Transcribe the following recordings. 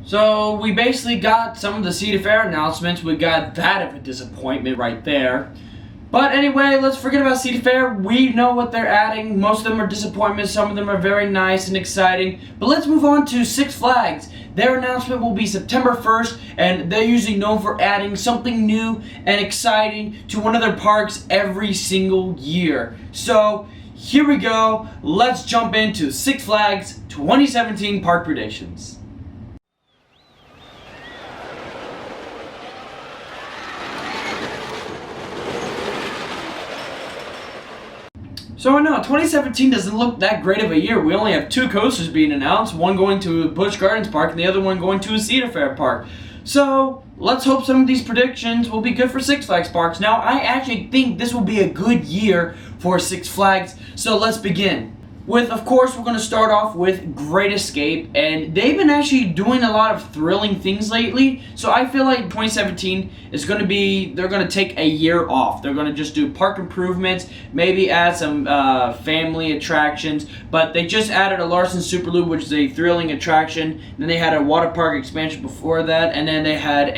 So we basically got some of the Cedar Fair announcements. We got that of a disappointment right there. But anyway, let's forget about Cedar Fair. We know what they're adding. Most of them are disappointments. Some of them are very nice and exciting. But let's move on to Six Flags. Their announcement will be September 1st, and they're usually known for adding something new and exciting to one of their parks every single year. So here we go. Let's jump into Six Flags 2017 park predictions. So I know 2017 doesn't look that great of a year. We only have two coasters being announced, one going to Busch Gardens Park and the other one going to a Cedar Fair Park. So let's hope some of these predictions will be good for Six Flags parks. Now I actually think this will be a good year for Six Flags, so let's begin. Of course, we're going to start off with Great Escape, and they've been actually doing a lot of thrilling things lately, so I feel like 2017 is going to be, they're going to take a year off. They're going to just do park improvements, maybe add some family attractions, but they just added a Larson Super Loop, which is a thrilling attraction. Then they had a water park expansion before that, and then they had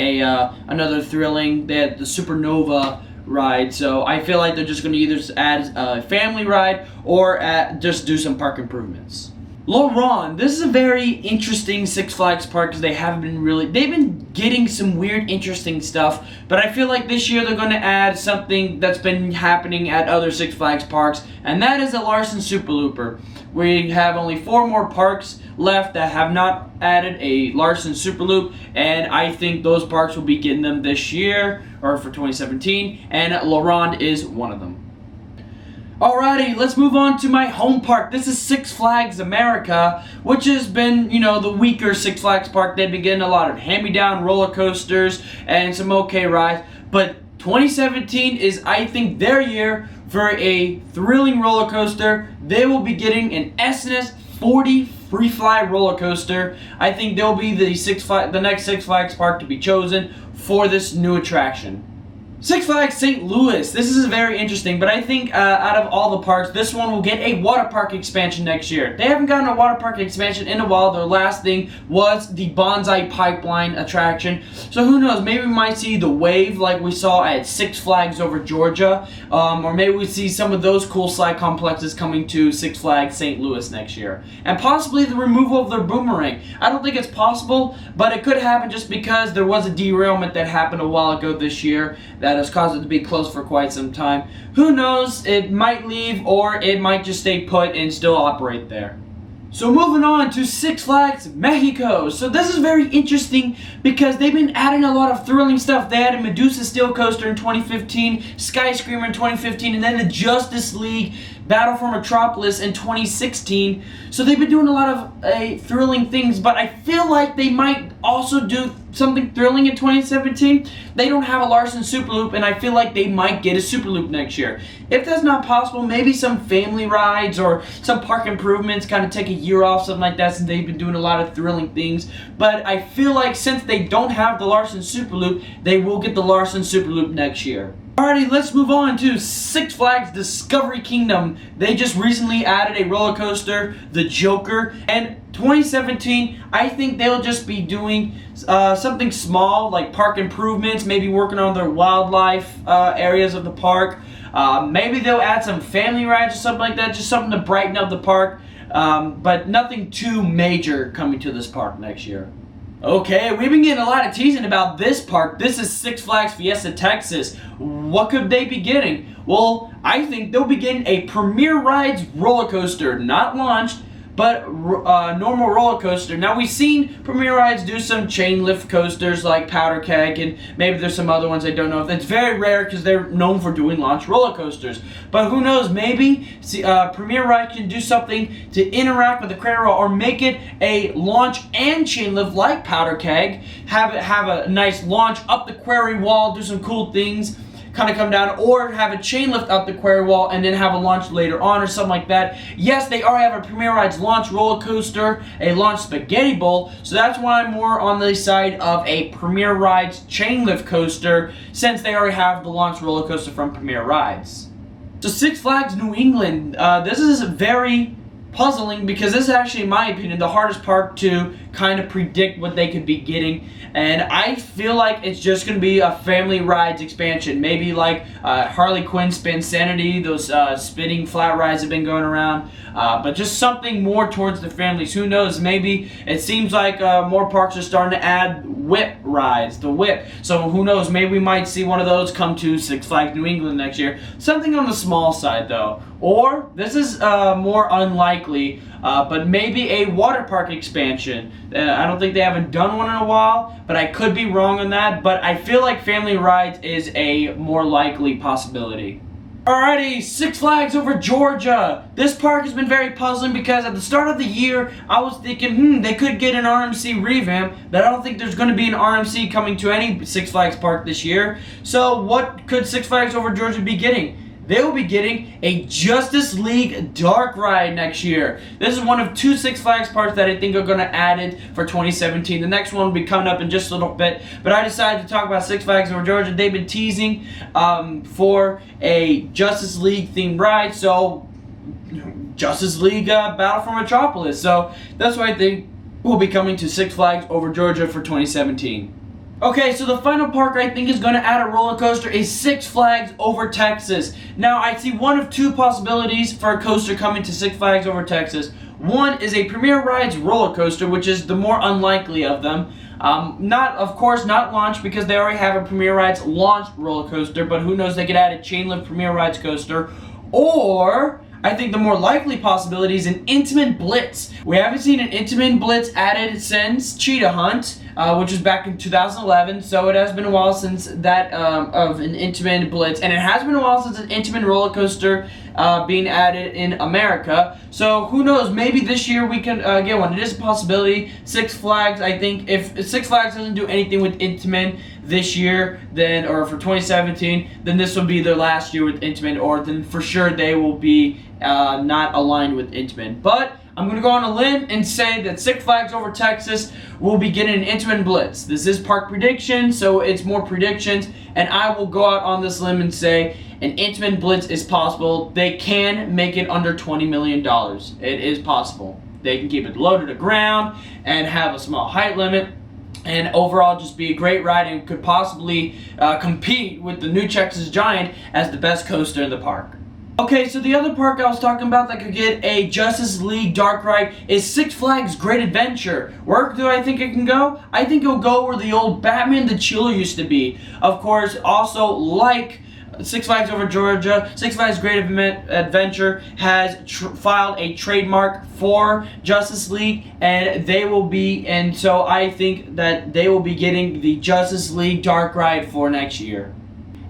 another thrilling, they had the Supernova ride. So I feel like they're just going to either add a family ride or just do some park improvements. LeBron, this is a very interesting Six Flags park because they've been getting some weird interesting stuff, but I feel like this year they're going to add something that's been happening at other Six Flags parks, and that is a Larson Super Looper. We have only 4 more parks left that have not added a Larson Super Loop, and I think those parks will be getting them this year, or for 2017, and LeBron is one of them. Alrighty, let's move on to my home park. This is Six Flags America, which has been, the weaker Six Flags park. They've been getting a lot of hand-me-down roller coasters and some okay rides, but 2017 is, I think, their year for a thrilling roller coaster. They will be getting an SNS 40 Free Fly roller coaster. I think they'll be the next Six Flags park to be chosen for this new attraction. Six Flags St. Louis. This is very interesting, but I think out of all the parks, this one will get a water park expansion next year. They haven't gotten a water park expansion in a while. Their last thing was the Bonsai Pipeline attraction. So who knows? Maybe we might see the wave like we saw at Six Flags over Georgia, or maybe we see some of those cool slide complexes coming to Six Flags St. Louis next year. And possibly the removal of their boomerang. I don't think it's possible, but it could happen just because there was a derailment that happened a while ago this year that has caused it to be closed for quite some time. Who knows? It might leave, or it might just stay put and still operate there. So moving on to Six Flags Mexico. So this is very interesting because they've been adding a lot of thrilling stuff. They added Medusa Steel Coaster in 2015, Skyscreamer in 2015, and then the Justice League Battle for Metropolis in 2016. So they've been doing a lot of thrilling things, but I feel like they might also do something thrilling in 2017. They don't have a Larson Super Loop, and I feel like they might get a Super Loop next year. If that's not possible, maybe some family rides or some park improvements, kind of take a year off, something like that, since they've been doing a lot of thrilling things. But I feel like since they don't have the Larson Super Loop, they will get the Larson Super Loop next year. Alrighty, let's move on to Six Flags Discovery Kingdom. They just recently added a roller coaster, the Joker, and 2017, I think they'll just be doing something small, like park improvements, maybe working on their wildlife areas of the park. Maybe they'll add some family rides or something like that, just something to brighten up the park, but nothing too major coming to this park next year. Okay, we've been getting a lot of teasing about this park. This is Six Flags Fiesta Texas. What could they be getting? Well, I think they'll be getting a Premier Rides roller coaster, not launched, but normal roller coaster. Now, we've seen Premier Rides do some chain lift coasters like Powder Keg, and maybe there's some other ones I don't know if. It's very rare because they're known for doing launch roller coasters. But who knows, maybe Premier Ride can do something to interact with the crater wall, or make it a launch and chain lift like Powder Keg. Have a nice launch up the quarry wall, do some cool things, kind of come down, or have a chain lift up the quarry wall and then have a launch later on or something like that. Yes, they already have a Premier Rides launch roller coaster, a launch spaghetti bowl, so that's why I'm more on the side of a Premier Rides chain lift coaster, since they already have the launch roller coaster from Premier Rides. So Six Flags New England, this is very puzzling because this is actually, in my opinion, the hardest park to kind of predict what they could be getting. And I feel like it's just going to be a family rides expansion. Maybe like Harley Quinn Spinsanity, those spinning flat rides have been going around. But just something more towards the families. Who knows? Maybe it seems like more parks are starting to add whip rides, the whip. So who knows? Maybe we might see one of those come to Six Flags New England next year. Something on the small side though. Or, this is more unlikely, but maybe a water park expansion. I don't think they haven't done one in a while, but I could be wrong on that. But I feel like family rides is a more likely possibility. Alrighty, Six Flags over Georgia. This park has been very puzzling because at the start of the year, I was thinking, they could get an RMC revamp, but I don't think there's going to be an RMC coming to any Six Flags park this year. So what could Six Flags over Georgia be getting? They will be getting a Justice League Dark Ride next year. This is one of 2 Six Flags parks that I think are going to add it for 2017. The next one will be coming up in just a little bit. But I decided to talk about Six Flags over Georgia. They've been teasing for a Justice League themed ride. So, Justice League Battle for Metropolis. So, that's what I think will be coming to Six Flags over Georgia for 2017. Okay, so the final park I think is going to add a roller coaster is Six Flags over Texas. Now, I see one of 2 possibilities for a coaster coming to Six Flags over Texas. One is a Premier Rides roller coaster, which is the more unlikely of them. Of course, not launched because they already have a Premier Rides launched roller coaster, but who knows, they could add a chain lift Premier Rides coaster. Or, I think the more likely possibility is an Intamin Blitz. We haven't seen an Intamin Blitz added since Cheetah Hunt, which was back in 2011, so it has been a while since that of an Intamin Blitz, and it has been a while since an Intamin roller coaster being added in America. So who knows, maybe this year we can get one. It is a possibility. Six Flags, I think, if Six Flags doesn't do anything with Intamin this year, then, or for 2017, then this will be their last year with Intamin, or then for sure they will be not aligned with Intamin. But I'm going to go on a limb and say that Six Flags over Texas will be getting an Intamin Blitz. This is park prediction, so it's more predictions, and I will go out on this limb and say an Intamin Blitz is possible. They can make it under $20 million. It is possible. They can keep it low to the ground and have a small height limit, and overall just be a great ride and could possibly compete with the New Texas Giant as the best coaster in the park. Okay, so the other park I was talking about that could get a Justice League Dark Ride is Six Flags Great Adventure. Where do I think it can go? I think it'll go where the old Batman the Chiller used to be. Of course, also like Six Flags over Georgia, Six Flags Great Adventure has filed a trademark for Justice League, and so I think that they will be getting the Justice League Dark Ride for next year.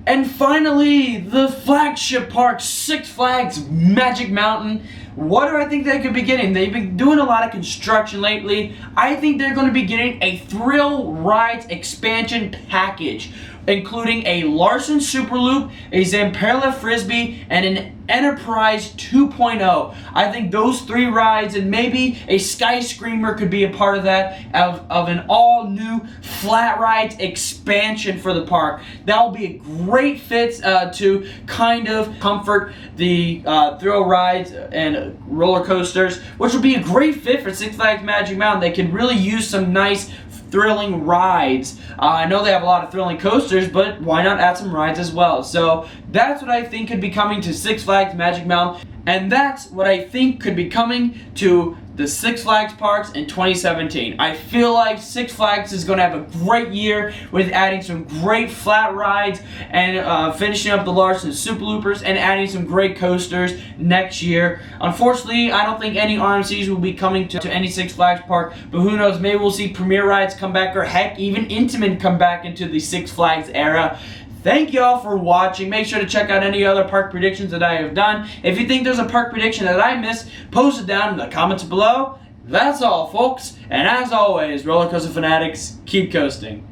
And finally, the flagship park, Six Flags Magic Mountain. What do I think they could be getting? They've been doing a lot of construction lately. I think they're going to be getting a Thrill Rides expansion package, including a Larson Superloop, a Zamperla Frisbee, and an Enterprise 2.0. I think those 3 rides and maybe a Sky Screamer could be a part of that, of an all-new flat rides expansion for the park. That will be a great fit to kind of comfort the thrill rides and roller coasters, which will be a great fit for Six Flags Magic Mountain. They could really use some nice thrilling rides. I know they have a lot of thrilling coasters, but why not add some rides as well? So that's what I think could be coming to Six Flags Magic Mountain, and that's what I think could be coming to the Six Flags parks in 2017. I feel like Six Flags is going to have a great year with adding some great flat rides and finishing up the Larson Super Loopers and adding some great coasters next year. Unfortunately, I don't think any RMCs will be coming to any Six Flags park, but who knows, maybe we'll see Premier Rides come back, or heck, even Intamin come back into the Six Flags era. Thank you all for watching. Make sure to check out any other park predictions that I have done. If you think there's a park prediction that I missed, post it down in the comments below. That's all, folks. And as always, roller coaster fanatics, keep coasting.